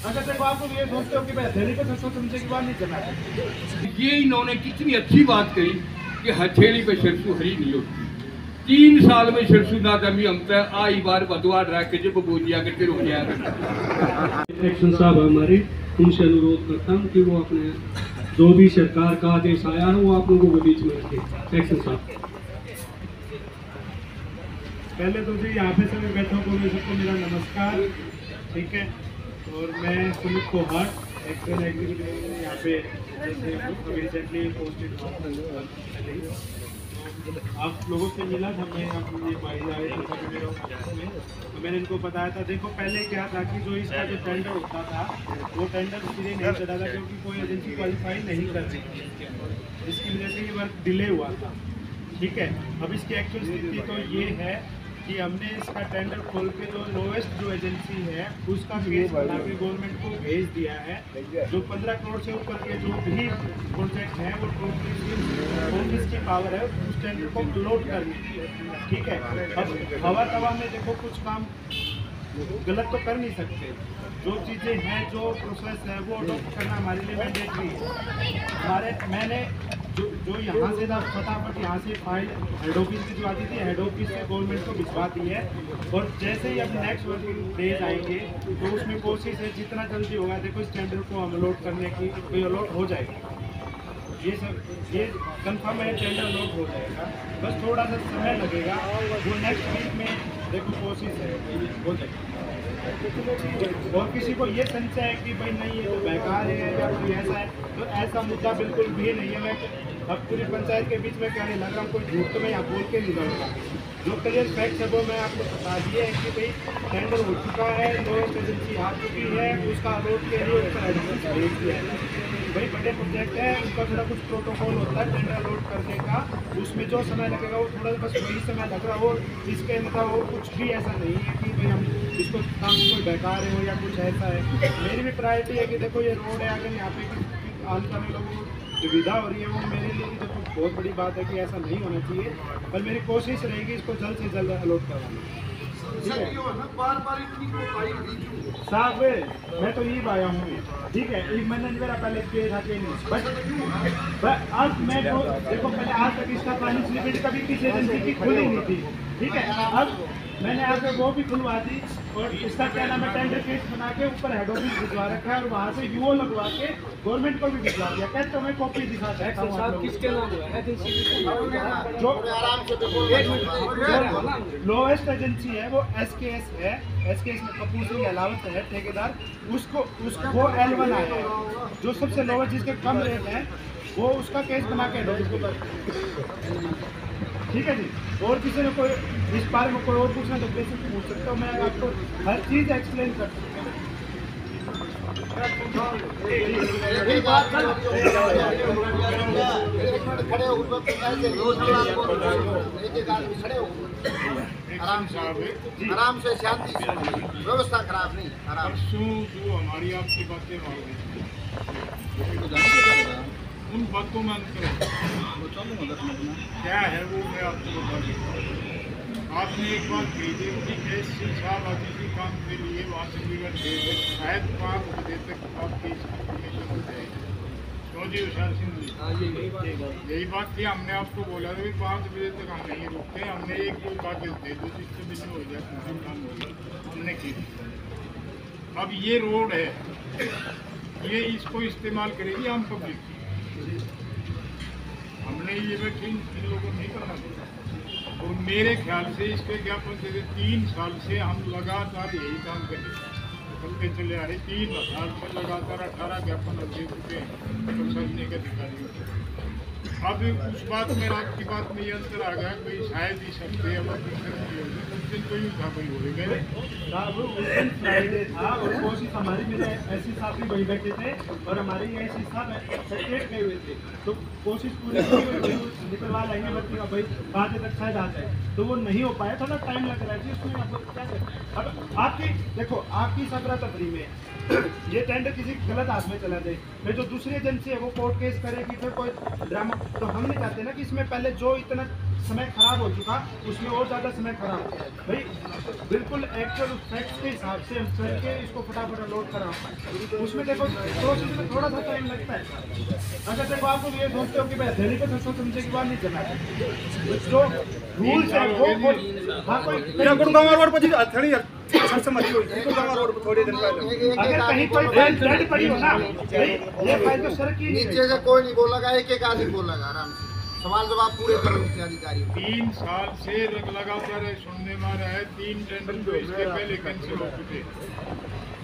अगर तक आपको ये सोचते हो कि भाई हथेली पे सोच समझे की बात नहीं करना है। ये इन्होंने कितनी अच्छी बात कही कि हथेली पे सरसों हरी नहीं होती। 3 साल में सरसों ना दमी हमसे आई बार बदवा रहा के जब बोलिया के फिर हो गया। एक्शन साहब हमारे उनसे अनुरोध करता हूँ कि वो अपने जो भी सरकार का आदेश आया है वो आप लोगों के बीच में रखें। एक्शन साहब पहले तो जी यहाँ पे सभी बैठों को सबको मेरा नमस्कार, ठीक है। और मैं सुमित कोहाट एक्शन एग्जीक्यूटिव यहाँ पे अभी रिसेंटली पोस्टेड आप लोगों से मिला था। मैं अपने भाई आए थे मेरे ऑफिस में, तो मैंने इनको बताया था देखो पहले क्या था कि जो इसका जो टेंडर होता था वो टेंडर इसलिए नहीं चला था क्योंकि कोई एजेंसी क्वालिफाई नहीं कर रही थी, इसकी वजह से ये वर्क डिले हुआ था, ठीक है। अब इसकी एक्चुअल स्थिति तो ये है कि हमने इसका टेंडर खोल के जो लोएस्ट जो एजेंसी है उसका केस बना के गवर्नमेंट को भेज दिया है। जो 15 करोड़ से ऊपर के जो भी प्रोजेक्ट हैं वो टोटली की पावर है उस टेंडर को लोड करने की, ठीक है। अब हवा तवा में देखो कुछ काम गलत तो कर नहीं सकते, जो चीज़ें हैं जो प्रोसेस है वो अडॉप्ट करना हमारे लिए मैंडेटरी है। मैंने जो यहाँ से था फटाफट यहाँ से फाइल हेड ऑफिस की जो आती थी हेड ऑफिस से गवर्नमेंट को भिजवा दी है, और जैसे ही अब नेक्स्ट वर्किंग डेज आएंगे तो उसमें कोशिश है जितना जल्दी होगा देखो इस टेंडर को हम अलॉट करने की कोई अलॉट हो जाएगा। ये कंफर्म है टेंडर अलॉट हो जाएगा, बस थोड़ा सा समय लगेगा, वो नेक्स्ट वीक में देखो कोशिश है हो जाएगी। और किसी को ये संशय है कि भाई नहीं ये तो बेकार है या कोई ऐसा है, तो ऐसा मुद्दा बिल्कुल भी नहीं है। मैं अब पूरी पंचायत के बीच में कहने लग रहा हूँ, कोई झूठ तो मैं यहाँ बोल के नहीं जाऊँगा। जो क्लियर फैक्ट है वो मैं आपको बता दिए हैं कि भाई टेंडर हो चुका है, लोएस्ट एजेंसी आ चुकी है, उसका अलॉट के लिए उसका एडवांस भेज दिया है। भाई बड़े प्रोजेक्ट है उनका थोड़ा कुछ प्रोटोकॉल होता है टेंडर अलॉट करने का, उसमें जो समय लगेगा वो थोड़ा बस वही समय लग रहा हो, इसके मतलब वो कुछ भी ऐसा नहीं है कि भाई हम इसको काम कोई बेकार है या कुछ ऐसा है। मेरी भी प्रायोरिटी है कि देखो ये रोड है, अगर यहाँ पे आने जाने लोगों को दुविधा हो रही है वो मेरे लिए भी देखो बहुत बड़ी बात है कि ऐसा नहीं होना चाहिए, पर मेरी कोशिश रहेगी इसको जल्द से जल्द अलॉट करवाना। साहब मैं तो यही आया हूँ, ठीक है। एक महीना मेरा पहले पे था कि नहीं, बट आज मैं देखो पहले आज तक इसका फाइनेंस लिमिट कभी किसी एजेंसी की खुली नहीं थी, ठीक है। अब मैंने आके वो भी खुलवा दी और इसका क्या नाम है टेंडर केस बना के ऊपर हेड ऑफिस भिजवा रखा है और वहाँ से यूओ लगवा के गवर्नमेंट को भी भिजवा दिया। कहते तो मैं कॉपी दिखा सकता हूँ किसके नाम जो लोएस्ट एजेंसी है वो SKS है, SKS में कपूर सिंह अलावत है ठेकेदार, उसको वो L1 आया है जो सबसे लोएस्ट जिसके कम रेट है वो उसका केस बना के हेड ऑफिस को, ठीक है जी। और किसी ने कोई इस बारे में कोई और पूछना तो बेसिक पूछ सकता हूँ, मैं आपको हर चीज़ एक्सप्लेन कर सकता हूँ। आराम से शांति से, व्यवस्था खराब नहीं, आराम परसों जो हमारी आपकी बातें मान उन बातों में क्या है वो मैं आपको बता दूँ। आपने एक बात कही थी कि एससी साहब अतिथि काम के लिए वहाँ से निकल गए, शायद 5 बजे तक आपकी इन्फॉर्मेशन हो जाएगी। क्यों जी विशाल सिंह जी, यही बात थी। हमने आपको बोला था कि 5 बजे तक हम नहीं रुकते, हमने 1-2 कागज दे दो जिससे भी हो जाए काम हो जाए, हमने की। अब ये रोड है, ये इसको इस्तेमाल करेगी आम पब्लिक, हमने ये वैक्सीन इन लोगों नहीं करना था। और मेरे ख्याल से इसके ज्ञापन से 3 साल से हम लगातार यही काम करते चले आ रहे। 3 साल से लगातार 18 ज्ञापन दे चुके हैं प्रशासनिक अधिकारियों को। अब उस बात में आपकी बात में ये अंतर आ गया कि शायद इस हफ्ते अब उस दिन कोई था कोई हो गए फ्राइडे था और कोशिश हमारी मेरे ऐसी साहब भी वही बैठे थे और हमारे ये ऐसी साहब सेक्रेट गए हुए थे, तो कोशिश पूरी निकलवा लेंगे बच्चे का भाई 5 बजे तक शायद आ जाए, तो वो नहीं हो पाया, थोड़ा टाइम लग रहा है जी उसमें। आप क्या करें, अब आपकी देखो आपकी सफरा तफरी में ये टेंडर किसी गलत हाथ में चला जाए, फिर जो दूसरी एजेंसी है वो कोर्ट केस करेगी, फिर कोई ड्रामा तो हम नहीं चाहते ना कि इसमें पहले जो इतना समय खराब हो चुका उसमें और ज़्यादा समय खराब हो भाई। बिल्कुल एक्चुअल फैक्ट्स के हिसाब से हम करके इसको फटाफट लोड करा उसमें देखो प्रोसेस में थोड़ा सा टाइम लगता है। अगर देखो आपको ये सोचते हो कि भाई दिल्ली पे सोच समझे की बात नहीं करना है जो रूल्स है वो हाँ कोई गुड़गांव रोड पर थोड़ी समझी हुई थी गुड़गांव रोड पर थोड़ी दिन पहले अगर कहीं कोई फाइल डेड पड़ी हो ना ये फाइल तो सर की नीचे से कोई नहीं बोलेगा, एक एक आदमी बोलेगा आराम से, सवाल जवाब पूरे करो उनसे अधिकारी। 3 साल से लगातार सुनने में आ रहा है 3 टेंडर तो इसके पहले कैंसिल हो चुके।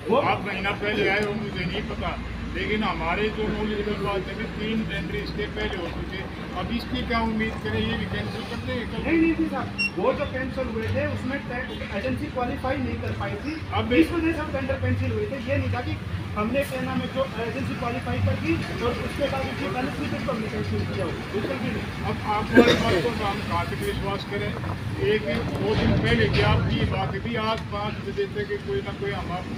वो आप महीना पहले आए हो मुझे नहीं पता, लेकिन हमारे जो नॉलेज में बात है कि 3 टेंडर इसके पहले हो चुके। अब इसकी क्या उम्मीद करें, ये भी कैंसिल करते हैं? नहीं थी साहब, वो जो कैंसिल हुए थे उसमें एजेंसी क्वालिफाई नहीं कर पाई थी। अब इस वजह से टेंडर कैंसिल हुए थे। ये नहीं था कि हमने क्या नाम है जो एजेंसी क्वालिफाई कर दी और उसके बाद उसके पहले फिर हमने कैंसिल किया बिल्कुल भी नहीं। अब आप हमारी बात को हम कहाँ तक विश्वास करें? 1-2 दिन पहले की आपकी बात थी, आज 5 बजे तक कोई ना कोई हम आपको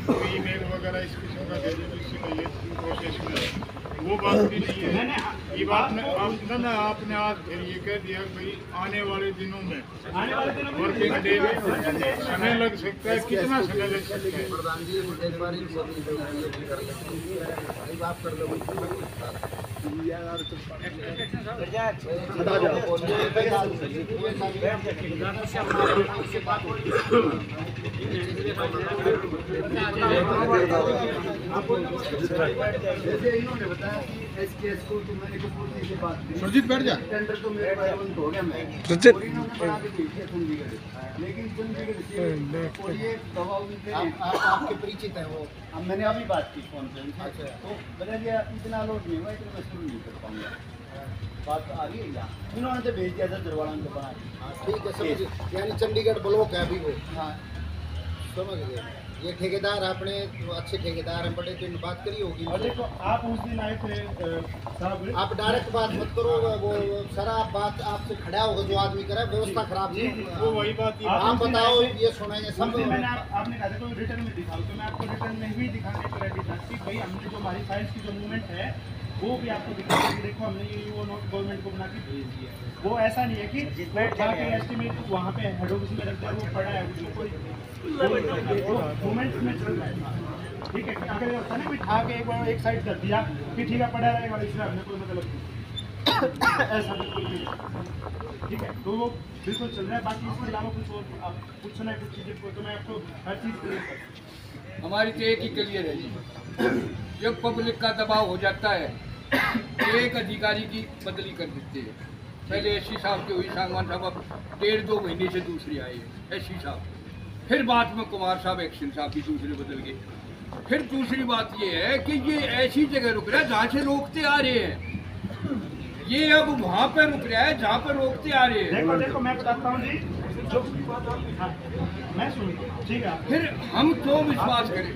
हमें ईमेल वगैरह इस किस्म का दे दें जिससे ये प्रोसेस में वो बात भी नहीं है। ये बात में आपने आज फिर ये कह दिया भाई आने वाले दिनों में वर्किंग डे में समय लग सकता है। कितना समय लग सकता है? प्रधान जी एक बार ही बात कर लो। इन्होंने बताया कि SKS को तुम्हारे को पूछने के बाद सुरजीत बैठ जा। टेंडर तो मेरे पास बंद हो गया मैं लेकिन चंडीगढ़ से और ये दवा आपके परिचित है वो मैंने अभी बात की फोन पे। अच्छा तो बता दिया इतना लोड नहीं हुआ, इतना मैं शुरू नहीं कर पाऊंगा। बात आ रही है यहाँ इन्होंने तो भेज दिया था दरवाजा को बना। ठीक है समझ, यानी चंडीगढ़ ब्लॉक है अभी वो। हाँ समझ गए। ये ठेकेदार अपने अच्छे ठेकेदार हैं, बड़े दिन बात करी होगी। और देखो आप उस दिन आए थे साहब, आप डायरेक्ट बात मत करो, वो सारा आप आपसे खड़ा होगा जो आदमी करे, व्यवस्था खराब नहीं वो वही बात आप बताओ, ये सुनेंगे सब। मैंने आपने कहा था तो रिटर्न में दिखाओ, तो मैं आपको रिटर्न में भी दिखाने को रेडी था कि भाई हमने जो हमारी फाइल्स की जो मूवमेंट है वो भी आपको दिखाया कि देखो हमने ये वो नोट गवर्नमेंट को बना के भेज दिया। वो ऐसा नहीं है कि जाके एस्टिमेट वहाँ पे हेड ऑफिस में रखते हैं वो पड़ा है उसको कोई मूवमेंट में चल रहा है। ठीक है, अगर होता है ना बिठा के एक बार एक साइड कर दिया कि ठीक है पड़ा रहेगा इसमें हमने कोई मतलब नहीं ऐसा बिल्कुल नहीं। ठीक है, तो वो बिल्कुल चल रहा है। बाकी इसके अलावा कुछ और पूछना है कुछ चीज़ें तो मैं आपको हर चीज़ हमारी तो एक ही क्लियर है जी, जब पब्लिक का दबाव हो जाता है एक अधिकारी की बदली कर देते हैं। पहले एससी साहब के हुई, सागवान साहब अब 1.5-2 महीने से दूसरी आए एससी साहब, फिर बाद में कुमार साहब एक्शन साहब की दूसरे बदल गए। फिर दूसरी बात ये है कि ये ऐसी जगह रुक रहा है जहाँ से रोकते आ रहे हैं, ये अब वहाँ पे रुक रहा है जहाँ पर रोकते आ रहे हैं। देखो मैं बताता हूँ जी जो मैं सुन ठीक है। फिर हम क्यों विश्वास करें,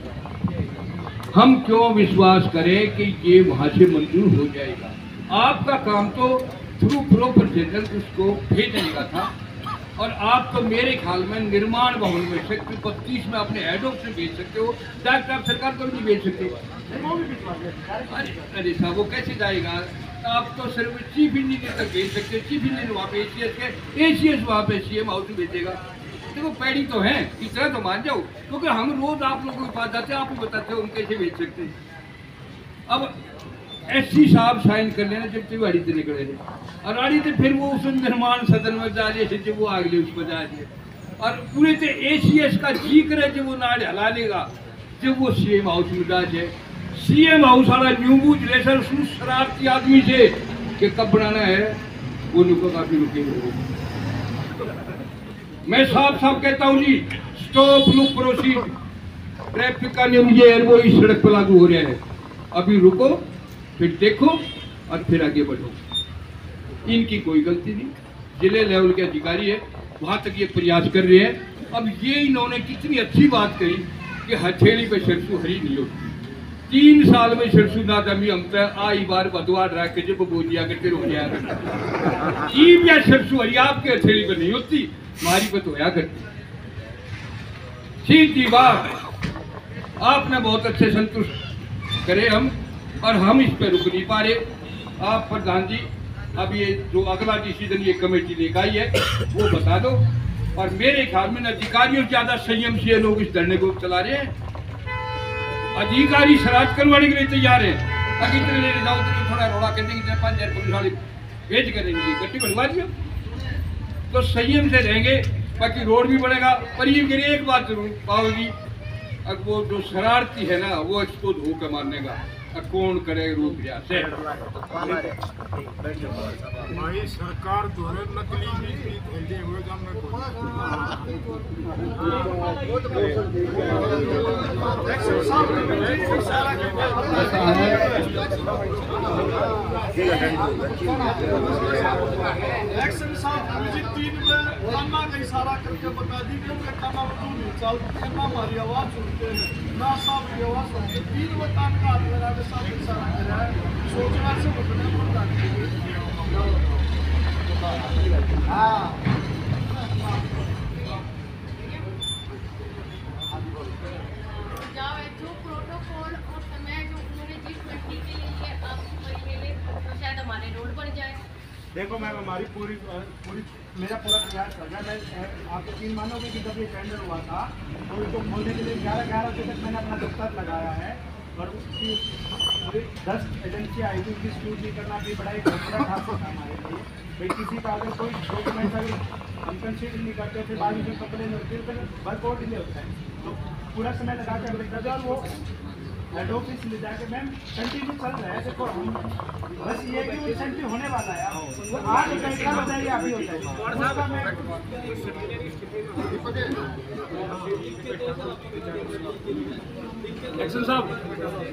हम क्यों विश्वास करें कि ये वहाँ से मंजूर हो जाएगा? आपका काम तो थ्रू प्रोपोजल उसको भेजने का था, और आप तो मेरे ख्याल में निर्माण भवन में सेक्टर 32 में अपने हेड ऑफ से भेज सकते हो, डायरेक्टर आप सरकार को नहीं भेज सकते। अरे साहब वो कैसे जाएगा? आप तो सिर्फ चीफ इंजीनियर तक भेज सकते हो, चीफ इंजीनियर वहाँ पे ACS के, ACS वहाँ पे CM हाउस में भेजेगा। देखो पैड़ी तो है, इतना तो मान जाओ, क्योंकि हम रोज आप लोगों के पास जाते हैं, आप ही बताते हो हम कैसे भेज सकते हैं। अब SC साहब साइन कर लेना जब तिवाड़ी से निकले थे, और आड़ी से फिर वो उस निर्माण सदन में जा रहे थे जब वो आगे उसको जा रहे, और पूरे से ACS का जिक्र है जब वो नाड़ हला लेगा जब वो CM हाउस में जा जाए। CM हाउस वाला न्यूबू रिलेशन उस शरारती आदमी से कि कब बनाना है वो नुको काफी रुकेंगे। मैं साफ कहता हूँ जी, स्टॉप लुक प्रोसीड, ट्रैफिक का नियम ये है वो इस सड़क पर लागू हो रहा है। अभी रुको, फिर देखो और फिर आगे बढ़ो। इनकी कोई गलती नहीं, जिले लेवल के अधिकारी है, वहां तक ये प्रयास कर रहे हैं। अब ये इन्होंने कितनी अच्छी बात कही कि हथेली पे सरसों हरी नहीं होती। 3 साल में सरसों ना जमी हमसे आई बार बदवा रहा के जब बोजिया करके रो गया या सरसों हरी आपके हथेली पे नहीं होती, हमारी पे तो होया करती। सीधी बात, आपने बहुत अच्छे संतुष्ट करे हम, और हम इस पे रुक नहीं पा रहे। आप प्रधान जी अब ये जो अगला डिसीजन ये कमेटी लेकर आई है वो बता दो। और मेरे ख्याल में अधिकारियों से ज्यादा संयम से लोग इस धरने को चला रहे हैं। अधिकारी शरारत करवाने के लिए तैयार है। अगर इतने ले जाओ तो थोड़ा रोड़ा कर देंगे, 5,000 पुलिस वाले भेज करेंगे, गट्टी बनवा दियो। तो संयम से रहेंगे, बाकी रोड भी बनेगा। पर ये मेरी एक बात जरूर पाओगी, अब वो जो शरारती है ना वो इसको धोखे मारने का कौन करे रूप से। भाई सरकार द्वारा नकली बिजली धंधे हुए काम में एक्शन साहब मुझे 3 में कामा का इशारा करके बता दी कि उनका कामा नहीं चलते, ना हमारी आवाज़ सुनते हैं ना साहब की आवाज़ सुनते हैं। 3 में काम का हाथ लगा के साथ इशारा कर रहा है, सोचना से बदलना पड़ता है। जो प्रोटोकॉल और समय जो उन्होंने G20 के लिए आप शायद हमारे रोड पर जाए। देखो मैम हमारी पूरी मेरा पूरा प्रयास कर रहा है। मैं आपको 3 मानोगे कि जब ये टेंडर हुआ था तो इसको खोलने के लिए 11 बजे तक मैंने अपना दफ्तर लगाया है और उसकी 10 एजेंसियाँ आई थी, उसकी स्क्रूटनी करना भी बड़ा एक बड़ा टास्क था हमारे लिए। भाई किसी का अगर कोई डॉक्यूमेंट अगर हम कंसीडर नहीं करते थे, बाद में कंप्लेन होती है तो वर्क आउट डिले होता है। तो पूरा समय लगा के हमने कर दिया और वो हेड ऑफिस ले जाके मैम कंटिन्यू चल रहा है। देखो हम बस ये कि वो इंसेंटिव होने वाला है, वो आज कैसा हो जाएगा अभी हो जाएगा। एक्शन साहब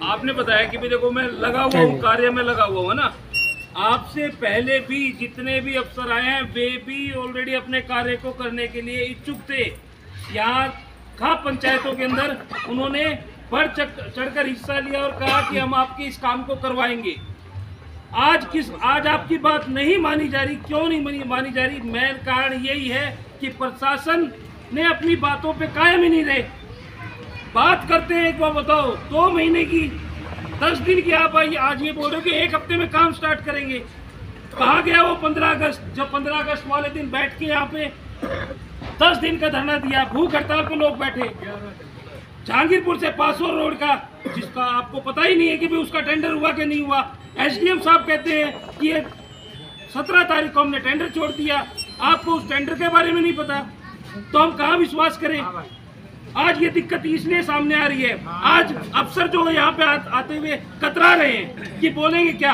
आपने बताया कि भी देखो मैं लगा हुआ हूँ, कार्य में लगा हुआ हूँ ना। आपसे पहले भी जितने भी अफसर आए हैं वे भी ऑलरेडी अपने कार्य को करने के लिए इच्छुक थे। यहाँ खाप पंचायतों के अंदर उन्होंने बढ़ चढ़कर हिस्सा लिया और कहा कि हम आपके इस काम को करवाएंगे। आज आपकी बात नहीं मानी जा रही, क्यों नहीं मानी जा रही? मेन कारण यही है कि प्रशासन ने अपनी बातों पे कायम ही नहीं रहे। बात करते हैं एक बार बताओ 2 महीने की 10 दिन की, आप आज ये बोल रहे हो कि 1 हफ्ते में काम स्टार्ट करेंगे। कहा गया वो 15 अगस्त, जब 15 अगस्त वाले दिन बैठ के यहाँ पे 10 दिन का धरना दिया, भूख हड़ताल पे लोग बैठे। जहांगीरपुर से पासोर रोड का जिसका आपको पता ही नहीं है कि भी उसका टेंडर हुआ कि नहीं हुआ। एसडीएम साहब कहते हैं कि ये 17 तारीख को हमने टेंडर छोड़ दिया, आपको उस टेंडर के बारे में नहीं पता, तो हम कहाँ विश्वास करें? आज ये दिक्कत इसलिए सामने आ रही है, आज अफसर जो यहाँ पे आते हुए कतरा रहे हैं कि बोलेंगे क्या।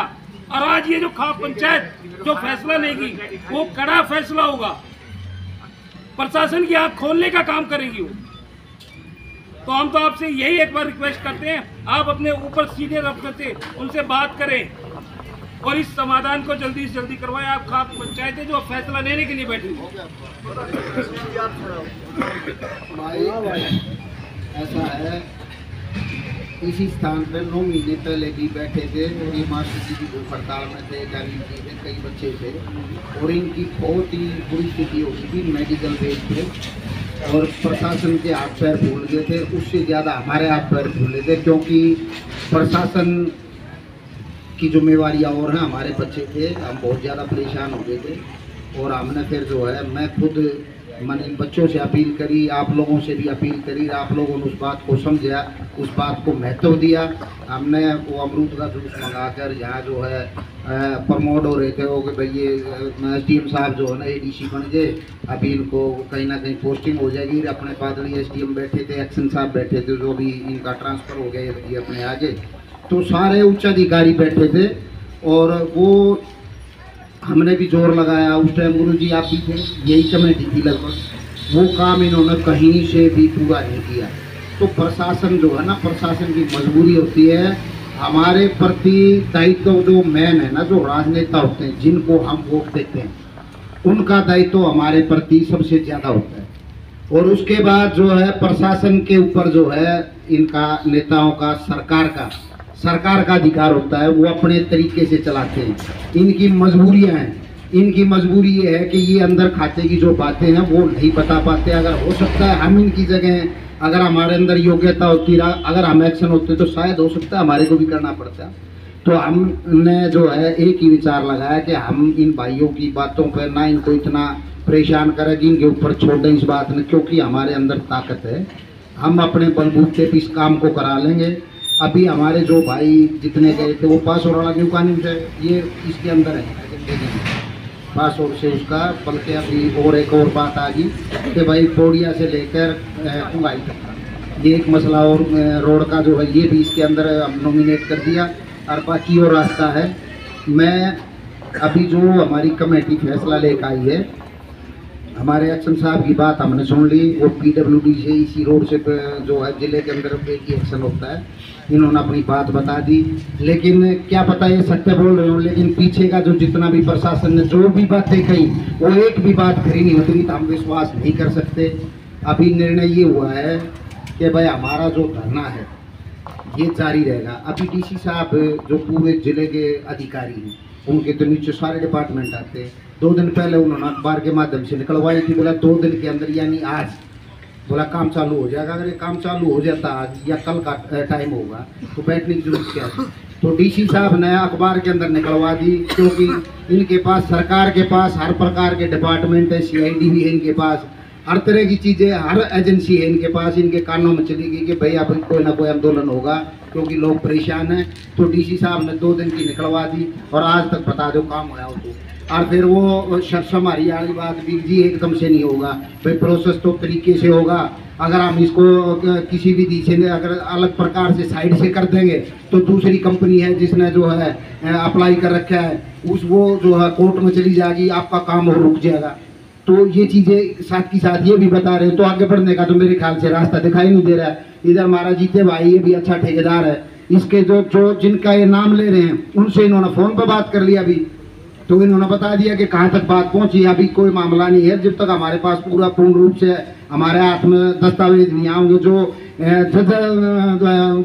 और आज ये जो खाप पंचायत जो फैसला लेगी वो कड़ा फैसला होगा, प्रशासन की आँख खोलने का काम करेगी वो। तो हम तो आपसे यही एक बार रिक्वेस्ट करते हैं, आप अपने ऊपर सीनियर अफसर से उनसे बात करें और इस समाधान को जल्दी से जल्दी करवाएं। आप खाप पंचायतें जो फैसला लेने के लिए बैठी हैं। ऐसा है, इसी स्थान पर 9 महीने पहले भी बैठे थे और ये मास्टर जी की भूख हड़ताल में थे, कई बच्चे थे और इनकी बहुत ही बुरी स्थिति हो गई थी, मेडिकल वेज थे और प्रशासन के हाथ पैर फूल गए थे। उससे ज़्यादा हमारे हाथ पैर फूले थे क्योंकि प्रशासन की जिम्मेवारियाँ और हैं, हमारे बच्चे थे, हम बहुत ज़्यादा परेशान हो गए थे। और हमने फिर जो है मैं खुद मैंने बच्चों से अपील करी, आप लोगों से भी अपील करी, आप लोगों ने उस बात को समझा, उस बात को महत्व दिया। हमने वो अमरूद का जूस मंगाकर यहाँ जो है प्रमोट हो रहे थे वो कि भाई ये एसडीएम साहब जो है ना एडीसी बन गए, अभी इनको कहीं ना कहीं पोस्टिंग हो जाएगी। अपने पादरी एसडीएम बैठे थे, एक्शन साहब बैठे थे, जो भी इनका ट्रांसफ़र हो गया ये अपने आगे, तो सारे उच्चाधिकारी बैठे थे और वो हमने भी जोर लगाया। उस टाइम गुरुजी आप भी थे, यही कमेटी थी लगभग, वो काम इन्होंने कहीं से भी पूरा नहीं किया। तो प्रशासन जो है ना, प्रशासन की मजबूरी होती है, हमारे प्रति दायित्व जो मैन है ना, जो राजनेता होते हैं जिनको हम वोट देते हैं, उनका दायित्व हमारे प्रति सबसे ज़्यादा होता है। और उसके बाद जो है प्रशासन के ऊपर जो है इनका नेताओं का सरकार का अधिकार होता है, वो अपने तरीके से चलाते हैं। इनकी मजबूरियां हैं, इनकी मजबूरी ये है कि ये अंदर खाते की जो बातें हैं वो नहीं बता पाते। अगर हो सकता है हम इनकी जगह, अगर हमारे अंदर योग्यता होती, अगर हम एक्शन होते तो शायद हो सकता है हमारे को भी करना पड़ता। तो हमने जो है एक ही विचार लगाया कि हम इन भाइयों की बातों पर ना इनको इतना परेशान करें कि इनके ऊपर छोड़ दें इस बात में, क्योंकि हमारे अंदर ताकत है, हम अपने बलबूते पे इस काम को करा लेंगे। अभी हमारे जो भाई जितने गए थे वो पासवर्ड वाला न्यू कानून से ये इसके अंदर है पासवर्ड से उसका, बल्कि अभी और एक और बात आ गई कि भाई पौड़िया से लेकर कुंगाई तक ये एक मसला और रोड का जो है ये भी इसके अंदर हम नॉमिनेट कर दिया और बाकी और रास्ता है। मैं अभी जो हमारी कमेटी फैसला लेकर आई है, हमारे एक्शन साहब की बात हमने सुन ली, वो PWD से इसी रोड से जो है जिले के अंदर एक ही एक्शन होता है, इन्होंने अपनी बात बता दी। लेकिन क्या पता ये सत्य बोल रहे हो, लेकिन पीछे का जो जितना भी प्रशासन ने जो भी बातें कही वो एक भी बात खरी नहीं होती, तो हम विश्वास नहीं कर सकते। अभी निर्णय ये हुआ है कि भाई हमारा जो धरना है ये जारी रहेगा। अभी DC साहब जो पूरे जिले के अधिकारी हैं उनके तो नीचे सारे डिपार्टमेंट आते हैं, 2 दिन पहले उन्होंने अखबार के माध्यम से निकलवाई थी, बोला 2 दिन के अंदर यानी आज बोला काम चालू हो जाएगा। अगर ये काम चालू हो जाता आज या कल का टाइम होगा तो बैठने की जरूरत क्या है। तो DC साहब ने अखबार के अंदर निकलवा दी, क्योंकि इनके पास सरकार के पास हर प्रकार के डिपार्टमेंट है, CID भी है इनके पास, हर तरह की चीज़ें, हर एजेंसी है इनके पास। इनके कानों में चली गई कि भाई अब कोई ना कोई आंदोलन होगा क्योंकि लोग परेशान हैं। तो DC साहब ने 2 दिन की निकलवा दी और आज तक बता दो काम होया हो तो। और फिर वो हमारी वाली बात भी जी एकदम से नहीं होगा भाई, प्रोसेस तो तरीके से होगा। अगर हम इसको किसी भी दिशा में अगर अलग प्रकार से साइड से कर देंगे तो दूसरी कंपनी है जिसने जो है अप्लाई कर रखा है उस वो जो है कोर्ट में चली जाएगी, आपका काम और रुक जाएगा। तो ये चीज़ें साथ की साथ ये भी बता रहे हैं, तो आगे बढ़ने का तो मेरे ख्याल से रास्ता दिखाई नहीं दे रहा है। इधर हमारा जीते भाई ये भी अच्छा ठेकेदार है, इसके जो जिनका ये नाम ले रहे हैं उनसे इन्होंने फ़ोन पर बात कर लिया अभी, तो इन्होंने बता दिया कि कहाँ तक बात पहुँची। अभी कोई मामला नहीं है जब तक हमारे पास पूर्ण रूप से हमारे हाथ में दस्तावेज नहीं आएंगे।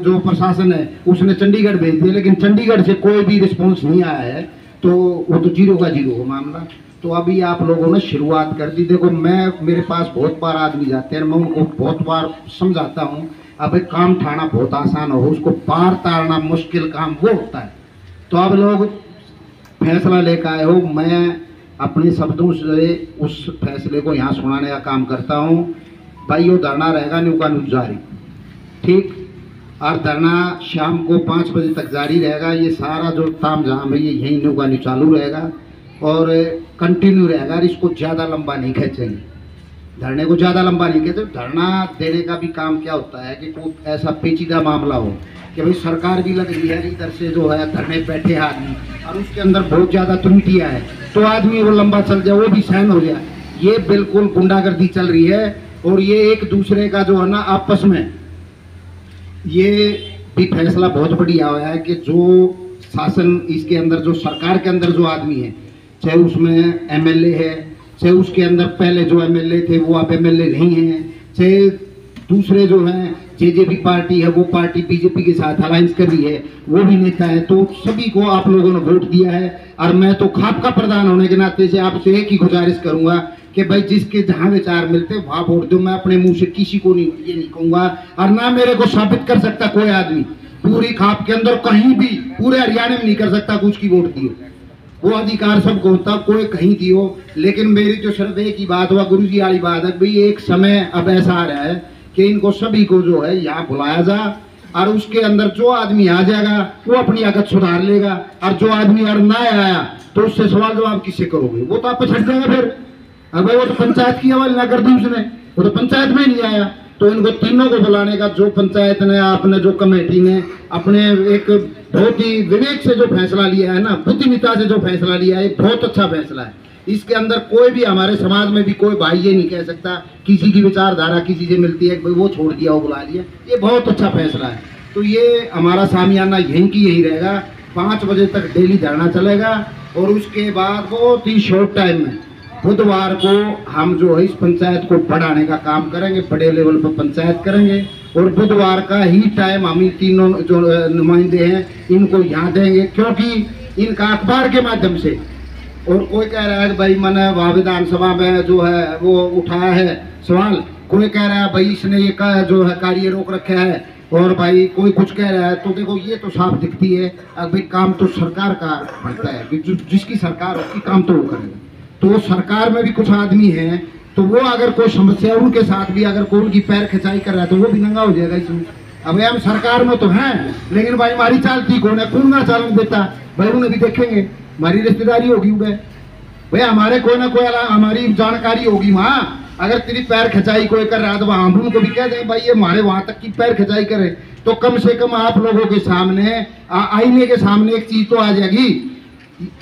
जो प्रशासन है उसने चंडीगढ़ भेज दिया, लेकिन चंडीगढ़ से कोई भी रिस्पॉन्स नहीं आया है, तो वो तो 0 का 0 हो मामला। तो अभी आप लोगों ने शुरुआत कर दी। देखो मेरे पास बहुत बार आदमी जाते हैं, मैं उनको बहुत बार समझाता हूँ अब काम ठाना बहुत आसान हो, उसको पार तारना मुश्किल काम वो होता है। तो अब लोग फैसला लेकर आए हो, मैं अपने शब्दों से उस फैसले को यहाँ सुनाने का काम करता हूँ। भाई वो धरना रहेगा न्यू कानून जारी, ठीक, और धरना शाम को 5 बजे तक जारी रहेगा। ये सारा जो ताम झाम है ये यहीं न्यू कानून चालू रहेगा और कंटिन्यू रहेगा। इसको ज़्यादा लंबा नहीं खींचेंगे, धरने को ज़्यादा लंबा नहीं खींचे। धरना देने का भी काम क्या होता है कि कोई ऐसा पेचीदा मामला हो कि भाई सरकार भी लग रही है, इधर से जो है धरने बैठे आदमी और उसके अंदर बहुत ज़्यादा त्रुटियाँ है, तो आदमी वो लंबा चल जाए, वो भी सहन हो जाए। ये बिल्कुल गुंडागर्दी चल रही है और ये एक दूसरे का जो है ना आपस में ये भी फैसला बहुत बढ़िया हुआ है कि जो शासन इसके अंदर जो सरकार के अंदर जो आदमी है, चाहे उसमें MLA है, चाहे उसके अंदर पहले जो MLA थे वो अब MLA नहीं है, चाहे दूसरे जो हैं JJP पार्टी है वो पार्टी BJP के साथ अलायंस कर रही है, वो भी नेता है, तो सभी को आप लोगों ने वोट दिया है। और मैं तो खाप का प्रधान होने के नाते से आपसे एक ही गुजारिश करूंगा कि भाई जिसके जहाँ विचार मिलते वहाँ वोट दो। मैं अपने मुंह से किसी को नहीं ये नहीं कहूँगा, और ना मेरे को साबित कर सकता कोई आदमी पूरी खाप के अंदर कहीं भी पूरे हरियाणा में नहीं कर सकता कुछ की वोट दिए, वो अधिकार सबको होता, कोई कहीं दियो। लेकिन मेरी जो सिर्फ एक ही बात हुआ गुरु जी वाली बात है, भाई एक समय अब ऐसा आ रहा है कि इनको सभी को जो है यहाँ बुलाया जा और उसके अंदर जो आदमी आ जाएगा वो अपनी आदत सुधार लेगा, और जो आदमी अगर ना आया तो उससे सवाल जवाब किससे करोगे, वो तो आप छट जाएगा फिर। अब वो तो पंचायत की हवाले ना कर दी उसने, वो तो पंचायत में नहीं आया। तो इनको तीनों को बुलाने का जो पंचायत ने आपने जो कमेटी ने अपने एक बहुत ही विवेक से जो फैसला लिया है ना, बुद्धिमत्ता से जो फैसला लिया है, बहुत अच्छा फैसला है। इसके अंदर कोई भी हमारे समाज में भी कोई भाई ये नहीं कह सकता किसी की विचारधारा किसी से मिलती है भाई वो छोड़ दिया वो बुला लिया, ये बहुत अच्छा फैसला है। तो ये हमारा सामियाना यहीं की यही रहेगा, 5 बजे तक डेली धरना चलेगा और उसके बाद बहुत ही शॉर्ट टाइम में बुधवार को हम जो है इस पंचायत को बढ़ाने का काम करेंगे, बड़े लेवल पर पंचायत करेंगे और बुधवार का ही टाइम हम इन तीनों जो नुमाइंदे हैं इनको यहाँ देंगे, क्योंकि इनका अखबार के माध्यम से। और कोई कह रहा है भाई मैंने वहाँ विधानसभा में जो है वो उठाया है सवाल, कोई कह रहा है भाई इसने ये जो है कार्य रोक रखा है, और भाई कोई कुछ कह रहा है तो देखो ये तो साफ दिखती है। अब भाई काम तो सरकार का बनता है कि जिसकी सरकार होगी काम तो वो करेगा। तो सरकार में भी कुछ आदमी हैं तो वो अगर कोई समस्या उनके साथ भी अगर कोई उनकी पैर खिंचाई कर रहा है तो वो भी नंगा हो जाएगा इसमें। अब हम सरकार में तो हैं लेकिन भाई हमारी चालती कौन है, कौन ना चालन देता भाई उन्हें भी देखेंगे, हमारी रिश्तेदारी होगी उधर भाई, हमारे कोई ना कोई हमारी जानकारी होगी वहाँ। अगर तेरी पैर खिंचाई कोई कर रहा है तो वहाँ हम उनको भी कह दें भाई ये हमारे वहाँ तक की पैर खिंचाई करे, तो कम से कम आप लोगों के सामने आईने के सामने एक चीज तो आ जाएगी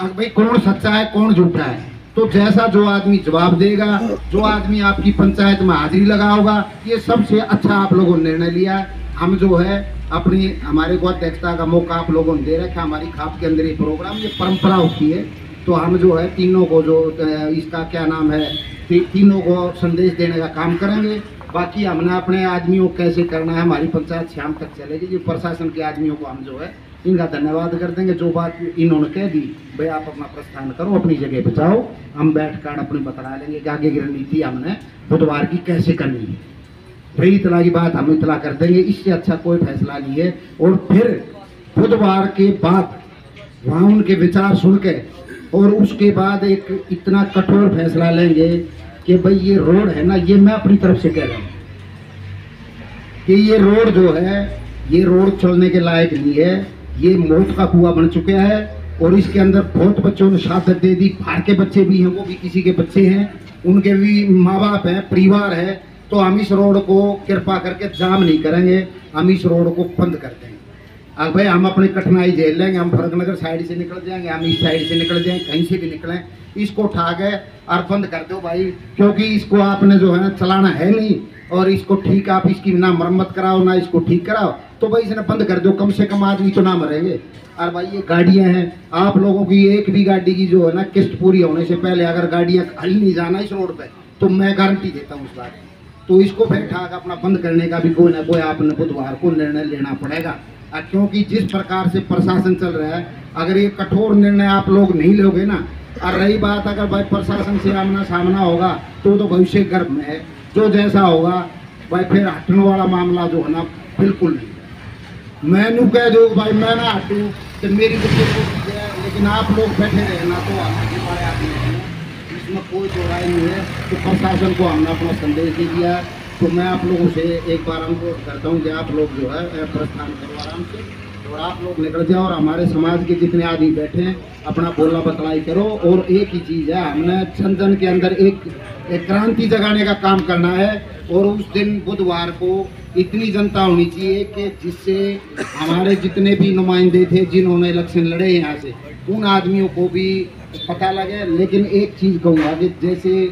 भाई कौन सच्चा है कौन झूठा है। तो जैसा जो आदमी जवाब देगा, जो आदमी आपकी पंचायत में हाजिरी लगा होगा, ये सबसे अच्छा आप लोगों ने निर्णय लिया। हम जो है अपनी हमारे को अध्यक्षता का मौका आप लोगों ने दे रखा, हमारी खाप के अंदर ये प्रोग्राम ये परंपरा होती है। तो हम जो है तीनों को जो इसका क्या नाम है तीनों को संदेश देने का काम करेंगे। बाकी हमने अपने आदमियों को कैसे करना है, हमारी पंचायत शाम तक चलेगी। जो प्रशासन के आदमियों को हम जो है इनका धन्यवाद कर देंगे। जो बात इन्होंने कह दी भाई आप अपना प्रस्थान करो, अपनी जगह पे जाओ, हम बैठ कर अपने बतला लेंगे कि आगे की रणनीति हमने बुधवार की कैसे करनी है। भाई इतना की बात हम इतना कर देंगे, इससे अच्छा कोई फैसला नहीं है। और फिर बुधवार के बाद वहाँ उनके विचार सुन के और उसके बाद एक इतना कठोर फैसला लेंगे कि भाई ये रोड है ना, ये मैं अपनी तरफ से कह रहा हूँ कि ये रोड जो है ये रोड चलने के लायक नहीं है, ये मौत का कुआं बन चुका है। और इसके अंदर बहुत बच्चों ने शहादत दे दी, बाहर के बच्चे भी हैं, वो भी किसी के बच्चे हैं, उनके भी माँ बाप हैं, परिवार है। तो हम इस रोड को कृपा करके जाम नहीं करेंगे, हम इस रोड को बंद कर देंगे। अब भाई हम अपनी कठिनाई झेल लेंगे, हम फरकनगर साइड से निकल जाएंगे, हम इस साइड से निकल जाएंगे, कहीं से भी निकलें, इसको उठा के और बंद कर दो भाई, क्योंकि इसको आपने जो है ना चलाना है नहीं। और इसको ठीक आप इसकी ना मरम्मत कराओ ना इसको ठीक कराओ, तो भाई इसने बंद कर दो, कम से कम आदमी तो ना मरेंगे। और भाई ये गाड़ियाँ हैं, आप लोगों की एक भी गाड़ी की जो है ना किस्त पूरी होने से पहले अगर गाड़ियाँ खाली नहीं जाना इस रोड पे, तो मैं गारंटी देता हूँ उस बात की। तो इसको बैठा अपना बंद करने का भी कोई ना कोई आपने बुधवार को निर्णय लेना पड़ेगा। क्योंकि जिस प्रकार से प्रशासन चल रहा है, अगर ये कठोर निर्णय आप लोग नहीं लोगे ना, और रही बात अगर भाई प्रशासन से आमना सामना होगा तो भविष्य गर्भ में है, जो जैसा होगा भाई फिर हटने वाला मामला जो है ना बिल्कुल नहीं। मैं नू कह दो भाई मैं ना हटूँ तो मेरी तो कोशिश है, लेकिन आप लोग बैठे रहना तो हमारे आदमी हैं, इसमें कोई दो राय नहीं है। तो प्रशासन को हमने अपना संदेश दे दिया। तो मैं आप लोगों से एक बार अनुरोध करता हूँ कि आप लोग जो है प्रस्थान करो आराम से, और आप लोग निकल जाओ और हमारे समाज के जितने आदमी बैठे हैं अपना बोलना बतलाई करो। और एक ही चीज़ है, हमने जन जन के अंदर एक क्रांति जगाने का काम करना है। और उस दिन बुधवार को इतनी जनता होनी चाहिए कि जिससे हमारे जितने भी नुमाइंदे थे जिन्होंने इलेक्शन लड़े यहाँ से, उन आदमियों को भी पता लगे। लेकिन एक चीज़ कहूँगा कि जैसे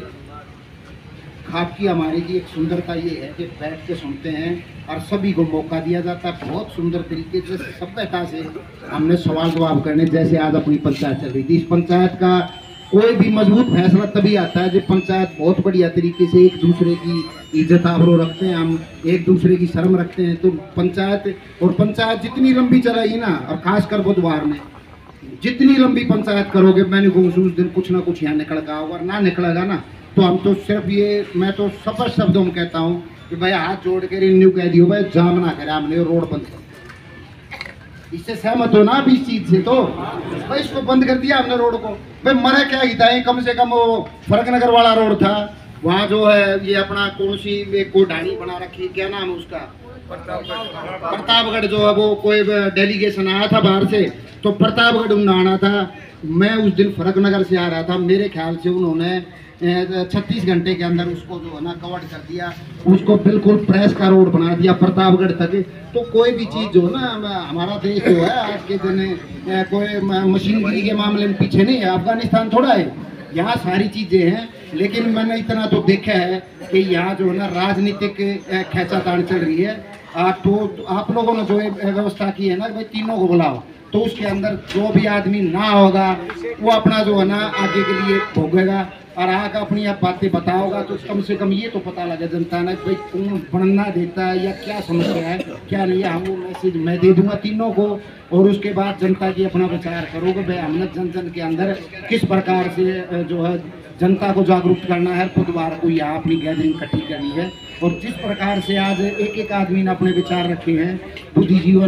खाप की हमारी की एक सुंदरता ये है कि बैठ के सुनते हैं और सभी को मौका दिया जाता है। बहुत सुंदर तरीके से सभ्यता से हमने सवाल जवाब करने, जैसे आज अपनी पंचायत चल रही थी। इस पंचायत का कोई भी मजबूत फैसला तभी आता है जब पंचायत बहुत बढ़िया तरीके से एक दूसरे की इज्जत आबरू रखते हैं, हम एक दूसरे की शर्म रखते हैं। तो पंचायत जितनी लंबी चलाएगी ना, और खासकर बुधवार में जितनी लंबी पंचायत करोगे, मैंने उस दिन कुछ ना कुछ यहाँ निकल होगा, और ना निकलेगा ना तो हम तो सिर्फ ये, मैं तो स्पष्ट शब्दों में कहता हूँ कि भाई हाथ जोड़ के रिन्यू कह दियो भाई जाम ना करे, हमने रोड बंद कर। इससे सहमत हो ना आप इस चीज से? तो भाई इसको बंद कर दिया हमने रोड को। भाई मरे क्या ही था, कम से कम वो फरकनगर वाला रोड था, वहाँ जो है ये अपना कौन सी कोई ढाणी बना रखी, क्या नाम है उसका, प्रतापगढ़ जो है वो कोई डेलीगेशन आया था बाहर से, तो प्रतापगढ़ उन्हें आना था। मैं उस दिन फरकनगर से आ रहा था, मेरे ख्याल से उन्होंने 36 घंटे के अंदर उसको जो है ना कवर कर दिया, उसको बिल्कुल प्रेस का रोड बना दिया प्रतापगढ़ तक। तो कोई भी चीज़ जो है ना, हमारा देश जो है आज के दिन कोई मशीनरी के मामले में पीछे नहीं है, अफगानिस्तान थोड़ा है, यहाँ सारी चीज़ें हैं। लेकिन मैंने इतना तो देखा है कि यहाँ जो है ना राजनीतिक खींचातान चल रही है। तो आप लोगों ने जो व्यवस्था की है ना भाई तीनों को बुलाओ, तो उसके अंदर जो भी आदमी ना होगा वो अपना जो है ना आगे के लिए भोगेगा, और आगे अपनी आप बातें बताओगा तो कम से कम ये तो पता लगे जनता ने भाई कौन बनना देता है या क्या समस्या है क्या नहीं है। हम वो मैसेज मैं दे दूंगा तीनों को, और उसके बाद जनता की अपना विचार करोगे भाई हमने जन जन के अंदर किस प्रकार से जो है जनता को जागरूक करना है। बुधवार को यहाँ अपनी गैदरिंग इकट्ठी करनी है, और जिस प्रकार से आज एक एक आदमी ने अपने विचार रखे हैं, बुद्धिजीवी